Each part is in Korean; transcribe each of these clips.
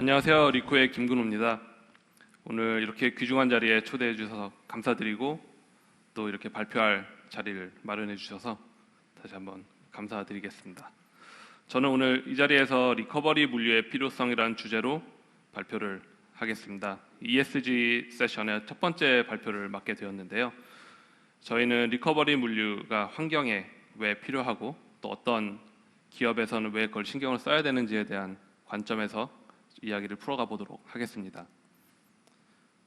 안녕하세요. 리코의 김근호입니다. 오늘 이렇게 귀중한 자리에 초대해 주셔서 감사드리고 또 이렇게 발표할 자리를 마련해 주셔서 다시 한번 감사드리겠습니다. 저는 오늘 이 자리에서 리커버리 물류의 필요성이라는 주제로 발표를 하겠습니다. ESG 세션의 첫 번째 발표를 맡게 되었는데요. 저희는 리커버리 물류가 환경에 왜 필요하고 또 어떤 기업에서는 왜 그걸 신경을 써야 되는지에 대한 관점에서 이야기를 풀어가 보도록 하겠습니다.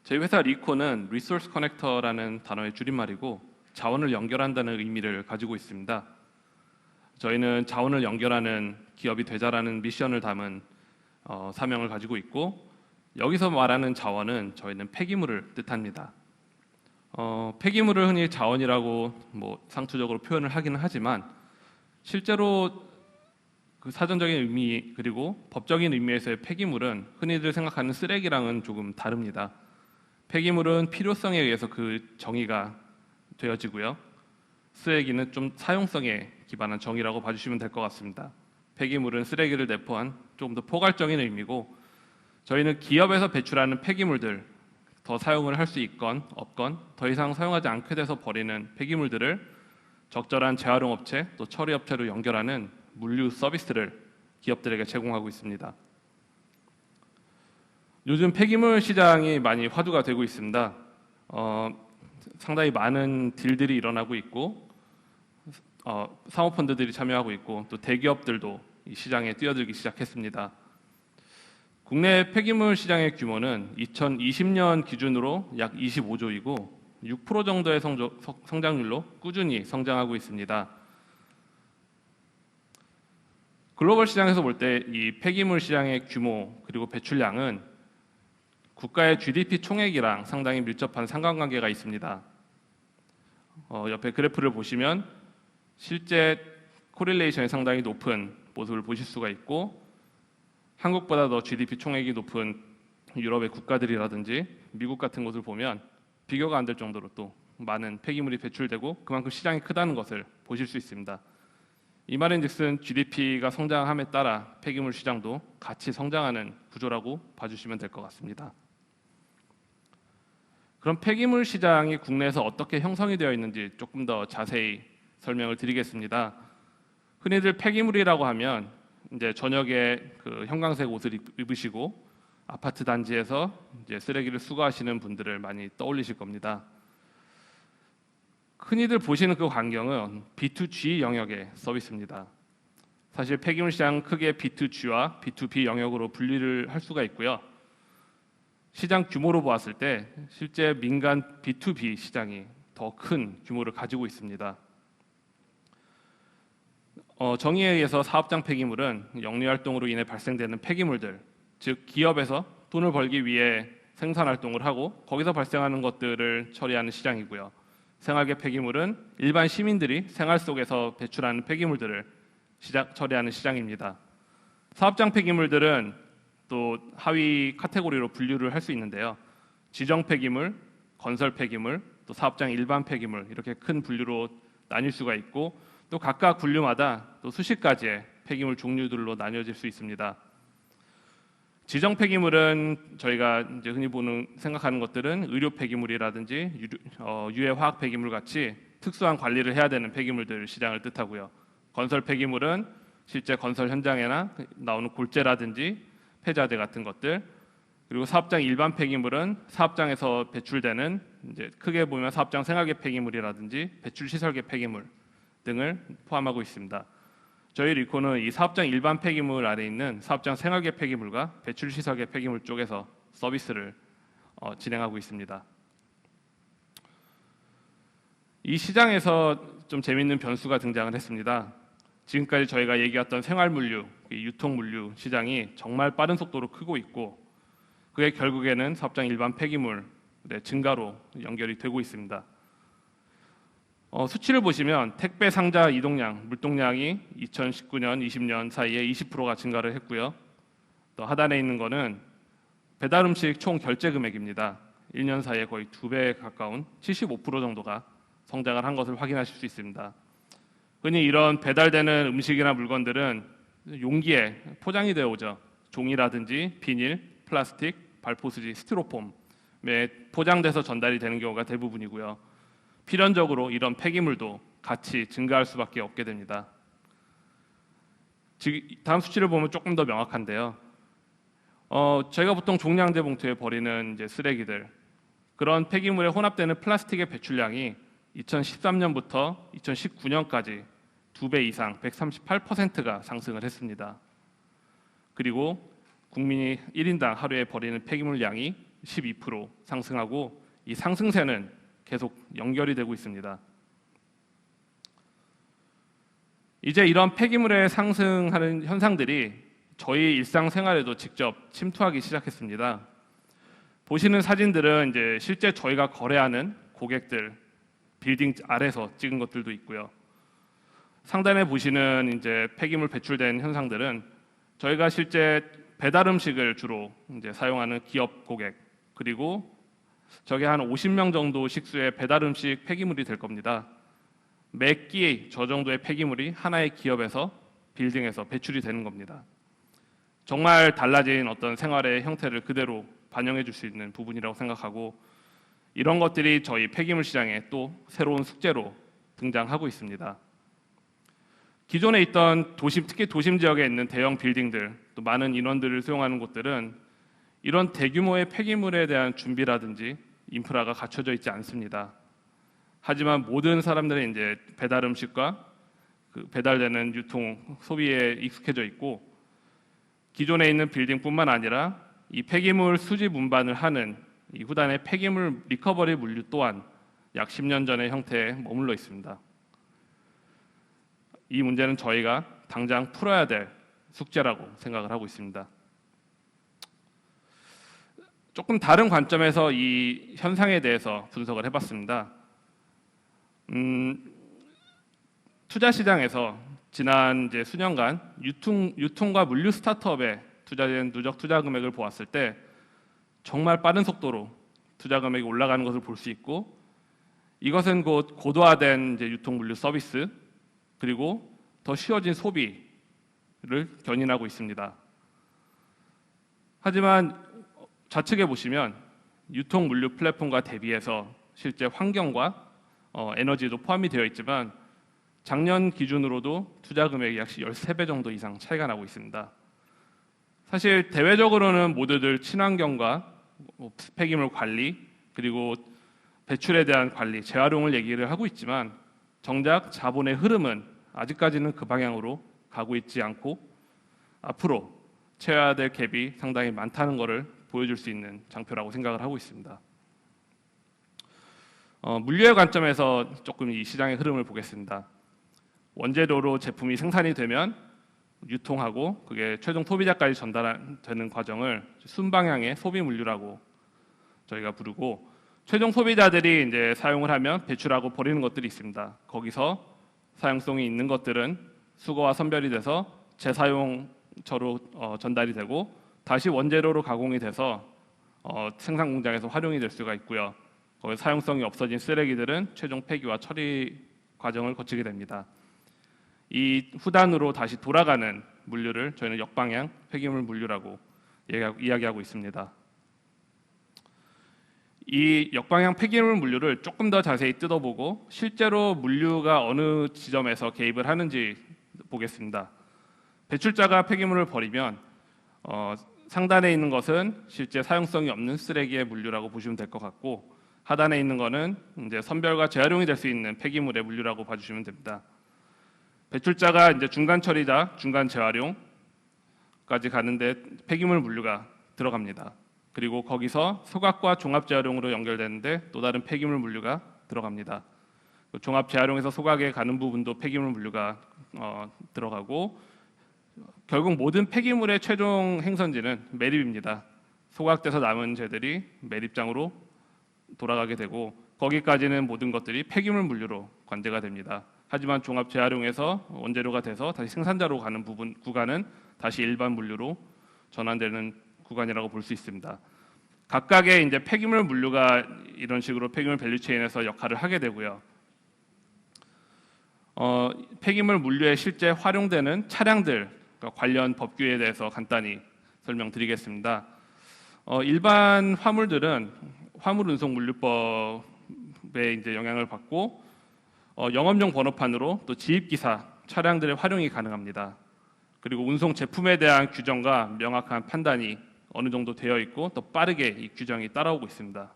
저희 회사 리코는 리소스 커넥터라는 단어의 줄임말이고 자원을 연결한다는 의미를 가지고 있습니다. 저희는 자원을 연결하는 기업이 되자라는 미션을 담은 사명을 가지고 있고, 여기서 말하는 자원은 저희는 폐기물을 뜻합니다. 폐기물을 흔히 자원이라고 상투적으로 표현을 하기는 하지만 실제로 그 사전적인 의미 그리고 법적인 의미에서의 폐기물은 흔히들 생각하는 쓰레기랑은 조금 다릅니다. 폐기물은 필요성에 의해서 그 정의가 되어지고요. 쓰레기는 좀 사용성에 기반한 정의라고 봐주시면 될 것 같습니다. 폐기물은 쓰레기를 내포한 조금 더 포괄적인 의미고, 저희는 기업에서 배출하는 폐기물들, 더 사용을 할 수 있건 없건 더 이상 사용하지 않게 돼서 버리는 폐기물들을 적절한 재활용 업체 또 처리 업체로 연결하는 물류 서비스를 기업들에게 제공하고 있습니다. 요즘 폐기물 시장이 많이 화두가 되고 있습니다. 상당히 많은 딜들이 일어나고 있고 사모펀드들이 참여하고 있고 또 대기업들도 이 시장에 뛰어들기 시작했습니다. 국내 폐기물 시장의 규모는 2020년 기준으로 약 25조이고 6% 정도의 성장률로 꾸준히 성장하고 있습니다. 글로벌 시장에서 볼 때 이 폐기물 시장의 규모 그리고 배출량은 국가의 GDP 총액이랑 상당히 밀접한 상관관계가 있습니다. 옆에 그래프를 보시면 실제 코릴레이션이 상당히 높은 모습을 보실 수가 있고, 한국보다 더 GDP 총액이 높은 유럽의 국가들이라든지 미국 같은 곳을 보면 비교가 안 될 정도로 또 많은 폐기물이 배출되고 그만큼 시장이 크다는 것을 보실 수 있습니다. 이 말인즉슨 GDP가 성장함에 따라 폐기물 시장도 같이 성장하는 구조라고 봐주시면 될 것 같습니다. 그럼 폐기물 시장이 국내에서 어떻게 형성이 되어 있는지 조금 더 자세히 설명을 드리겠습니다. 흔히들 폐기물이라고 하면 이제 저녁에 그 형광색 옷을 입으시고 아파트 단지에서 이제 쓰레기를 수거하시는 분들을 많이 떠올리실 겁니다. 흔히들 보시는 그 광경은 B2G 영역의 서비스입니다. 사실 폐기물 시장 크게 B2G와 B2B 영역으로 분리를 할 수가 있고요. 시장 규모로 보았을 때 실제 민간 B2B 시장이 더 큰 규모를 가지고 있습니다. 정의에 의해서 사업장 폐기물은 영리활동으로 인해 발생되는 폐기물들, 즉 기업에서 돈을 벌기 위해 생산활동을 하고 거기서 발생하는 것들을 처리하는 시장이고요. 생활계 폐기물은 일반 시민들이 생활 속에서 배출하는 폐기물들을 처리하는 시장입니다. 사업장 폐기물들은 또 하위 카테고리로 분류를 할 수 있는데요. 지정 폐기물, 건설 폐기물, 또 사업장 일반 폐기물, 이렇게 큰 분류로 나뉠 수가 있고, 또 각각 분류마다 또 수십 가지의 폐기물 종류들로 나뉘어질 수 있습니다. 지정 폐기물은 저희가 이제 흔히 생각하는 것들은 의료 폐기물이라든지 유해 화학 폐기물 같이 특수한 관리를 해야 되는 폐기물들 시장을 뜻하고요. 건설 폐기물은 실제 건설 현장에나 나오는 골재라든지 폐자재 같은 것들, 그리고 사업장 일반 폐기물은 사업장에서 배출되는 이제 크게 보면 사업장 생활계 폐기물이라든지 배출 시설계 폐기물 등을 포함하고 있습니다. 저희 리코는 이 사업장 일반 폐기물 아래 있는 사업장 생활계 폐기물과 배출 시설계 폐기물 쪽에서 서비스를 진행하고 있습니다. 이 시장에서 좀 재미있는 변수가 등장을 했습니다. 지금까지 저희가 얘기했던 생활물류, 유통물류 시장이 정말 빠른 속도로 크고 있고, 그게 결국에는 사업장 일반 폐기물의 증가로 연결이 되고 있습니다. 수치를 보시면 택배 상자 이동량, 물동량이 2019년, 20년 사이에 20%가 증가를 했고요. 또 하단에 있는 거는 배달 음식 총 결제 금액입니다. 1년 사이에 거의 2배에 가까운 75% 정도가 성장을 한 것을 확인하실 수 있습니다. 흔히 이런 배달되는 음식이나 물건들은 용기에 포장이 되어 오죠. 종이라든지 비닐, 플라스틱, 발포수지, 스티로폼에 포장돼서 전달이 되는 경우가 대부분이고요. 필연적으로 이런 폐기물도 같이 증가할 수밖에 없게 됩니다. 다음 수치를 보면 조금 더 명확한데요. 저희가 보통 종량제 봉투에 버리는 이제 쓰레기들, 그런 폐기물에 혼합되는 플라스틱의 배출량이 2013년부터 2019년까지 2배 이상 138%가 상승을 했습니다. 그리고 국민이 1인당 하루에 버리는 폐기물 양이 12% 상승하고 이 상승세는 계속 연결이 되고 있습니다. 이제 이런 폐기물의 상승하는 현상들이 저희 일상생활에도 직접 침투하기 시작했습니다. 보시는 사진들은 이제 실제 저희가 거래하는 고객들 빌딩 아래서 찍은 것들도 있고요. 상단에 보시는 이제 폐기물 배출된 현상들은 저희가 실제 배달 음식을 주로 이제 사용하는 기업 고객, 그리고 저게 한 50명 정도 식수의 배달 음식 폐기물이 될 겁니다. 매 끼 저 정도의 폐기물이 하나의 기업에서 빌딩에서 배출이 되는 겁니다. 정말 달라진 어떤 생활의 형태를 그대로 반영해 줄 수 있는 부분이라고 생각하고, 이런 것들이 저희 폐기물 시장에 또 새로운 숙제로 등장하고 있습니다. 기존에 있던 도심, 특히 도심 지역에 있는 대형 빌딩들, 또 많은 인원들을 수용하는 곳들은 이런 대규모의 폐기물에 대한 준비라든지 인프라가 갖춰져 있지 않습니다. 하지만 모든 사람들이 이제 배달 음식과 그 배달되는 유통 소비에 익숙해져 있고, 기존에 있는 빌딩뿐만 아니라 이 폐기물 수집 운반을 하는 이 후단의 폐기물 리커버리 물류 또한 약 10년 전의 형태에 머물러 있습니다. 이 문제는 저희가 당장 풀어야 될 숙제라고 생각을 하고 있습니다. 조금 다른 관점에서 이 현상에 대해서 분석을 해봤습니다. 투자 시장에서 지난 이제 수년간 유통과 물류 스타트업에 투자된 누적 투자 금액을 보았을 때 정말 빠른 속도로 투자 금액이 올라가는 것을 볼 수 있고, 이것은 곧 고도화된 이제 유통 물류 서비스, 그리고 더 쉬워진 소비를 견인하고 있습니다. 하지만 좌측에 보시면 유통 물류 플랫폼과 대비해서 실제 환경과 에너지도 포함이 되어 있지만 작년 기준으로도 투자 금액이 약 13배 정도 이상 차이가 나고 있습니다. 사실 대외적으로는 모두들 친환경과 폐기물 관리, 그리고 배출에 대한 관리, 재활용을 얘기를 하고 있지만 정작 자본의 흐름은 아직까지는 그 방향으로 가고 있지 않고 앞으로 채워야 될 갭이 상당히 많다는 것을 보여줄 수 있는 장표라고 생각을 하고 있습니다. 물류의 관점에서 조금 이 시장의 흐름을 보겠습니다. 원재료로 제품이 생산이 되면 유통하고 그게 최종 소비자까지 전달되는 과정을 순방향의 소비 물류라고 저희가 부르고, 최종 소비자들이 이제 사용을 하면 배출하고 버리는 것들이 있습니다. 거기서 사용성이 있는 것들은 수거와 선별이 돼서 재사용처로 전달이 되고 다시 원재료로 가공이 돼서 생산 공장에서 활용이 될 수가 있고요. 거기 사용성이 없어진 쓰레기들은 최종 폐기와 처리 과정을 거치게 됩니다. 이 후단으로 다시 돌아가는 물류를 저희는 역방향 폐기물 물류라고 이야기하고 있습니다. 이 역방향 폐기물 물류를 조금 더 자세히 뜯어보고 실제로 물류가 어느 지점에서 개입을 하는지 보겠습니다. 배출자가 폐기물을 버리면 상단에 있는 것은 실제 사용성이 없는 쓰레기의 물류라고 보시면 될 것 같고, 하단에 있는 것은 이제 선별과 재활용이 될 수 있는 폐기물의 물류라고 봐주시면 됩니다. 배출자가 이제 중간 처리자, 중간 재활용까지 가는데 폐기물 물류가 들어갑니다. 그리고 거기서 소각과 종합 재활용으로 연결되는데 또 다른 폐기물 물류가 들어갑니다. 종합 재활용에서 소각에 가는 부분도 폐기물 물류가 들어가고, 결국 모든 폐기물의 최종 행선지는 매립입니다. 소각돼서 남은 재들이 매립장으로 돌아가게 되고 거기까지는 모든 것들이 폐기물 물류로 관제가 됩니다. 하지만 종합 재활용에서 원재료가 돼서 다시 생산자로 가는 구간은 다시 일반 물류로 전환되는 구간이라고 볼 수 있습니다. 각각의 이제 폐기물 물류가 이런 식으로 폐기물 밸류체인에서 역할을 하게 되고요. 폐기물 물류에 실제 활용되는 차량들, 그러니까 관련 법규에 대해서 간단히 설명드리겠습니다. 일반 화물들은 화물운송물류법에 이제 영향을 받고 영업용 번호판으로 또 지입기사 차량들의 활용이 가능합니다. 그리고 운송 제품에 대한 규정과 명확한 판단이 어느 정도 되어 있고 또 빠르게 이 규정이 따라오고 있습니다.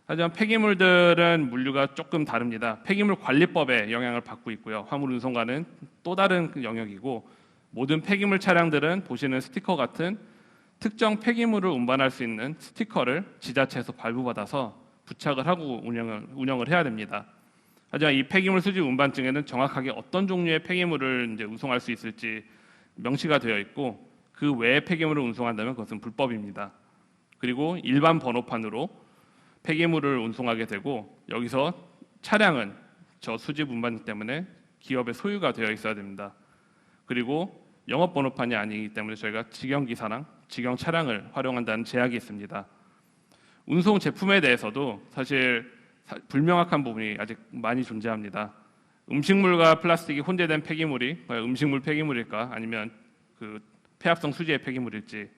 하지만 폐기물들은 물류가 조금 다릅니다. 폐기물 관리법에 영향을 받고 있고요. 화물 운송과는 또 다른 영역이고, 모든 폐기물 차량들은 보시는 스티커 같은 특정 폐기물을 운반할 수 있는 스티커를 지자체에서 발부받아서 부착을 하고 운영을 해야 됩니다. 하지만 이 폐기물 수집 운반증에는 정확하게 어떤 종류의 폐기물을 이제 운송할 수 있을지 명시가 되어 있고, 그 외의 폐기물을 운송한다면 그것은 불법입니다. 그리고 일반 번호판으로 폐기물을 운송하게 되고, 여기서 차량은 저 수집 운반증 때문에 기업의 소유가 되어 있어야 됩니다. 그리고 영업 번호판이 아니기 때문에 저희가 직영 기사랑 직영 차량을 활용한다는 제약이 있습니다. 운송 제품에 대해서도 사실 불명확한 부분이 아직 많이 존재합니다. 음식물과 플라스틱이 혼재된 폐기물이 음식물 폐기물일까 아니면 그 폐합성 수지의 폐기물일지,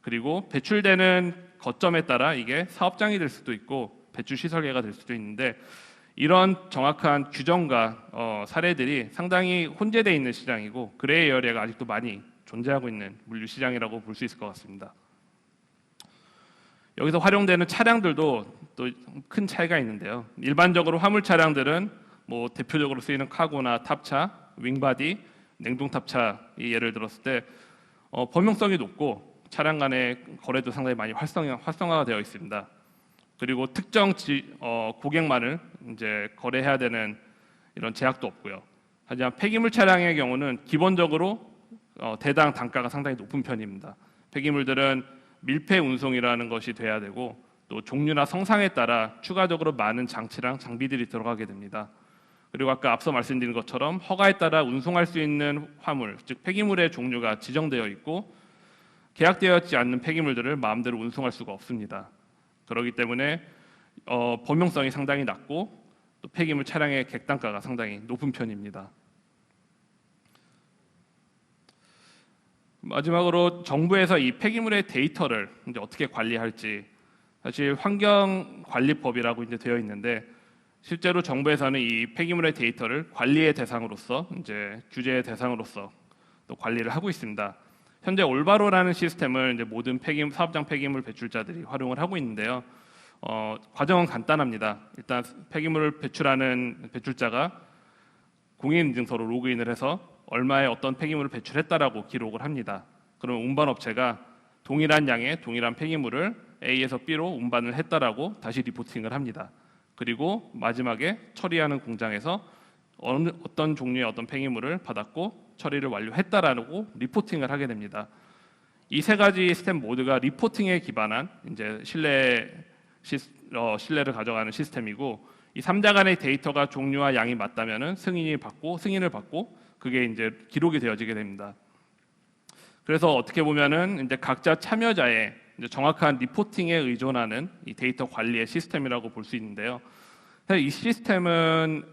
그리고 배출되는 거점에 따라 이게 사업장이 될 수도 있고 배출 시설계가 될 수도 있는데, 이런 정확한 규정과 사례들이 상당히 혼재되어 있는 시장이고 그레이 에어리아가 아직도 많이 존재하고 있는 물류 시장이라고 볼 수 있을 것 같습니다. 여기서 활용되는 차량들도 또 큰 차이가 있는데요. 일반적으로 화물 차량들은 뭐 대표적으로 쓰이는 카고나 탑차, 윙바디, 냉동탑차 예를 들었을 때 범용성이 높고 차량 간의 거래도 상당히 많이 활성화가 되어 있습니다. 그리고 특정 고객만을 이제 거래해야 되는 이런 제약도 없고요. 하지만 폐기물 차량의 경우는 기본적으로 대당 단가가 상당히 높은 편입니다. 폐기물들은 밀폐 운송이라는 것이 돼야 되고, 또 종류나 성상에 따라 추가적으로 많은 장치랑 장비들이 들어가게 됩니다. 그리고 아까 앞서 말씀드린 것처럼 허가에 따라 운송할 수 있는 화물, 즉 폐기물의 종류가 지정되어 있고, 계약되어 있지 않는 폐기물들을 마음대로 운송할 수가 없습니다. 그렇기 때문에 범용성이 상당히 낮고 또 폐기물 차량의 객단가가 상당히 높은 편입니다. 마지막으로 정부에서 이 폐기물의 데이터를 이제 어떻게 관리할지, 사실 환경관리법이라고 이제 되어 있는데, 실제로 정부에서는 이 폐기물의 데이터를 관리의 대상으로서, 이제 규제의 대상으로서 또 관리를 하고 있습니다. 현재 올바로라는 시스템을 이제 모든 사업장 폐기물 배출자들이 활용을 하고 있는데요. 과정은 간단합니다. 일단 폐기물을 배출하는 배출자가 공인인증서로 로그인을 해서 얼마의 어떤 폐기물을 배출했다라고 기록을 합니다. 그럼 운반업체가 동일한 양의 동일한 폐기물을 A에서 B로 운반을 했다라고 다시 리포팅을 합니다. 그리고 마지막에 처리하는 공장에서 어떤 종류의 어떤 폐기물을 받았고 처리를 완료했다라고 리포팅을 하게 됩니다. 이 세 가지 스텝 모두가 리포팅에 기반한 이제 신뢰를 가져가는 시스템이고, 이 3자 간의 데이터가 종류와 양이 맞다면은 승인을 받고 그게 이제 기록이 되어지게 됩니다. 그래서 어떻게 보면은 이제 각자 참여자의 이제 정확한 리포팅에 의존하는 이 데이터 관리의 시스템이라고 볼 수 있는데요. 이 시스템은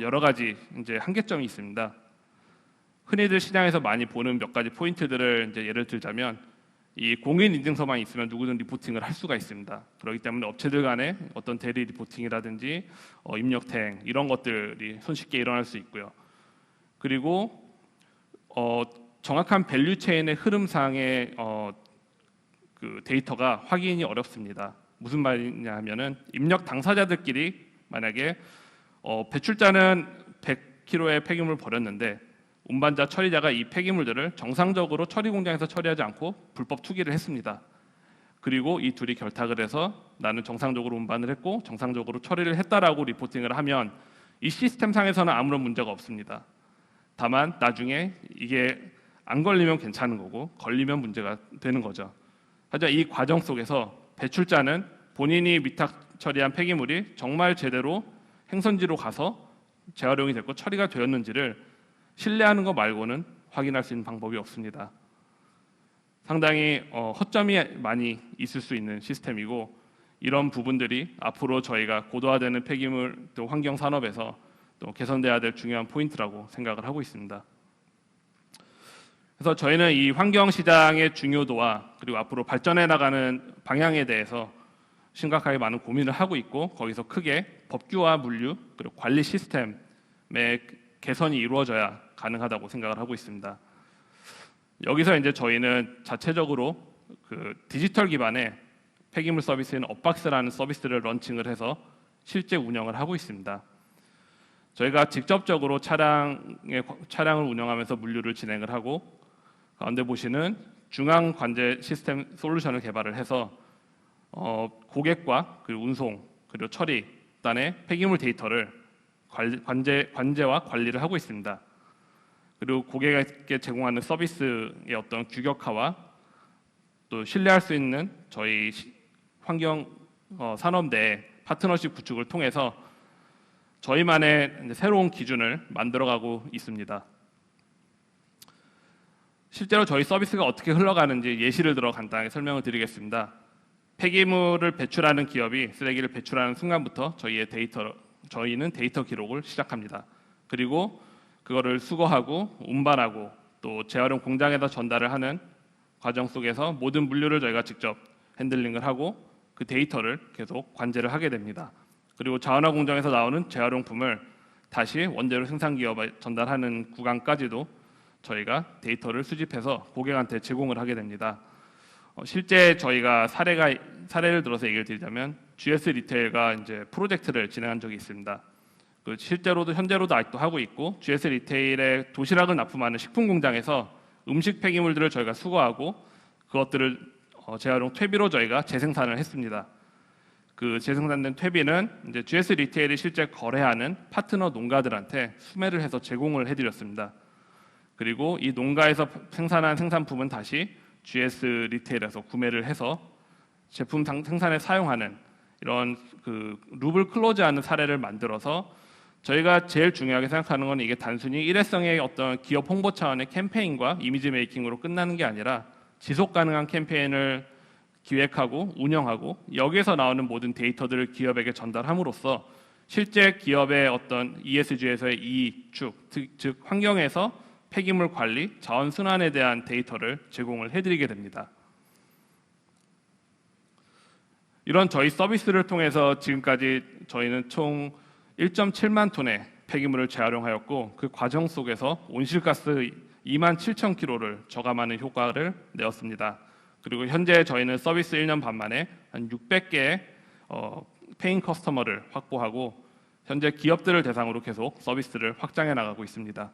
여러 가지 이제 한계점이 있습니다. 흔히들 시장에서 많이 보는 몇 가지 포인트들을 이제 예를 들자면, 이 공인 인증서만 있으면 누구든 리포팅을 할 수가 있습니다. 그렇기 때문에 업체들 간에 어떤 대리 리포팅이라든지 입력행 이런 것들이 손쉽게 일어날 수 있고요. 그리고 정확한 밸류 체인의 흐름상의 그 데이터가 확인이 어렵습니다. 무슨 말이냐 하면은, 입력 당사자들끼리 만약에 배출자는 100kg의 폐기물을 버렸는데 운반자 처리자가 이 폐기물들을 정상적으로 처리 공장에서 처리하지 않고 불법 투기를 했습니다. 그리고 이 둘이 결탁을 해서 나는 정상적으로 운반을 했고 정상적으로 처리를 했다라고 리포팅을 하면 이 시스템 상에서는 아무런 문제가 없습니다. 다만 나중에 이게 안 걸리면 괜찮은 거고 걸리면 문제가 되는 거죠. 하지만 이 과정 속에서 배출자는 본인이 위탁 처리한 폐기물이 정말 제대로 행선지로 가서 재활용이 됐고 처리가 되었는지를 신뢰하는 것 말고는 확인할 수 있는 방법이 없습니다. 상당히 허점이 많이 있을 수 있는 시스템이고, 이런 부분들이 앞으로 저희가 고도화되는 폐기물 또 환경 산업에서 또 개선돼야 될 중요한 포인트라고 생각을 하고 있습니다. 그래서 저희는 이 환경 시장의 중요도와 그리고 앞으로 발전해 나가는 방향에 대해서 심각하게 많은 고민을 하고 있고, 거기서 크게 법규와 물류 그리고 관리 시스템의 개선이 이루어져야 가능하다고 생각을 하고 있습니다. 여기서 이제 저희는 자체적으로 그 디지털 기반의 폐기물 서비스인 업박스라는 서비스를 런칭을 해서 실제 운영을 하고 있습니다. 저희가 직접적으로 차량을 운영하면서 물류를 진행을 하고, 가운데 보시는 중앙 관제 시스템 솔루션을 개발을 해서 고객과 그리고 운송 그리고 처리 단의 폐기물 데이터를 관제와 관리를 하고 있습니다. 그리고 고객에게 제공하는 서비스의 어떤 규격화와 또 신뢰할 수 있는 저희 환경 산업 내 파트너십 구축을 통해서 저희만의 새로운 기준을 만들어가고 있습니다. 실제로 저희 서비스가 어떻게 흘러가는지 예시를 들어 간단하게 설명을 드리겠습니다. 폐기물을 배출하는 기업이 쓰레기를 배출하는 순간부터 저희는 데이터 기록을 시작합니다. 그리고 그거를 수거하고 운반하고 또 재활용 공장에다 전달을 하는 과정 속에서 모든 물류를 저희가 직접 핸들링을 하고 그 데이터를 계속 관제를 하게 됩니다. 그리고 자원화 공장에서 나오는 재활용품을 다시 원재료 생산 기업에 전달하는 구간까지도 저희가 데이터를 수집해서 고객한테 제공을 하게 됩니다. 실제 저희가 사례를 들어서 얘기를 드리자면 GS 리테일과 이제 프로젝트를 진행한 적이 있습니다. 실제로도 현재로도 아직도 하고 있고, GS 리테일의 도시락을 납품하는 식품 공장에서 음식 폐기물들을 저희가 수거하고 그것들을 재활용 퇴비로 저희가 재생산을 했습니다. 그 재생산된 퇴비는 이제 GS 리테일이 실제 거래하는 파트너 농가들한테 수매를 해서 제공을 해드렸습니다. 그리고 이 농가에서 생산한 생산품은 다시 GS 리테일에서 구매를 해서 제품 생산에 사용하는 이런 그 룹을 클로즈하는 사례를 만들어서, 저희가 제일 중요하게 생각하는 건 이게 단순히 일회성의 어떤 기업 홍보 차원의 캠페인과 이미지 메이킹으로 끝나는 게 아니라 지속 가능한 캠페인을 기획하고 운영하고 여기에서 나오는 모든 데이터들을 기업에게 전달함으로써 실제 기업의 어떤 ESG에서의 이익축, 즉 환경에서 폐기물 관리, 자원 순환에 대한 데이터를 제공을 해드리게 됩니다. 이런 저희 서비스를 통해서 지금까지 저희는 총 1.7만 톤의 폐기물을 재활용하였고, 그 과정 속에서 온실가스 27,000kg를 저감하는 효과를 내었습니다. 그리고 현재 저희는 서비스 1년 반 만에 한 600개의 페인 커스터머를 확보하고 현재 기업들을 대상으로 계속 서비스를 확장해 나가고 있습니다.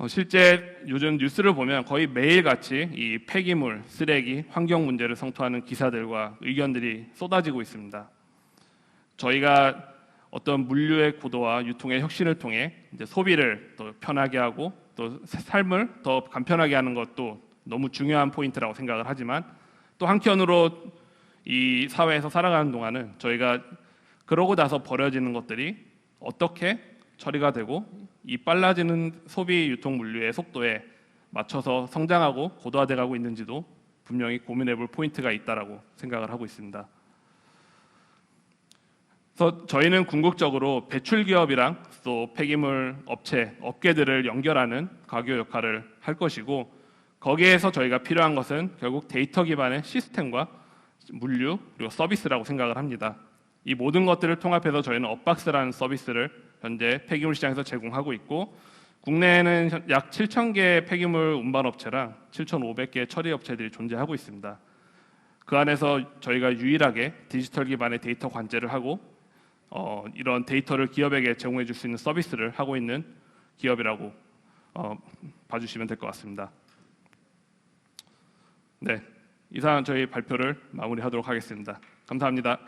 실제 요즘 뉴스를 보면 거의 매일같이 이 폐기물, 쓰레기, 환경 문제를 성토하는 기사들과 의견들이 쏟아지고 있습니다. 저희가 어떤 물류의 고도와 유통의 혁신을 통해 이제 소비를 더 편하게 하고 또 삶을 더 간편하게 하는 것도 너무 중요한 포인트라고 생각을 하지만, 또 한편으로 이 사회에서 살아가는 동안은 저희가 그러고 나서 버려지는 것들이 어떻게 처리가 되고 이 빨라지는 소비 유통 물류의 속도에 맞춰서 성장하고 고도화돼 가고 있는지도 분명히 고민해 볼 포인트가 있다라고 생각을 하고 있습니다. 그래서 저희는 궁극적으로 배출 기업이랑 또 폐기물 업계들을 연결하는 가교 역할을 할 것이고, 거기에서 저희가 필요한 것은 결국 데이터 기반의 시스템과 물류 그리고 서비스라고 생각을 합니다. 이 모든 것들을 통합해서 저희는 업박스라는 서비스를 현재 폐기물 시장에서 제공하고 있고, 국내에는 약 7,000개의 폐기물 운반 업체랑 7,500개의 처리 업체들이 존재하고 있습니다. 그 안에서 저희가 유일하게 디지털 기반의 데이터 관제를 하고 이런 데이터를 기업에게 제공해 줄 수 있는 서비스를 하고 있는 기업이라고 봐주시면 될 것 같습니다. 네, 이상 저희 발표를 마무리하도록 하겠습니다. 감사합니다.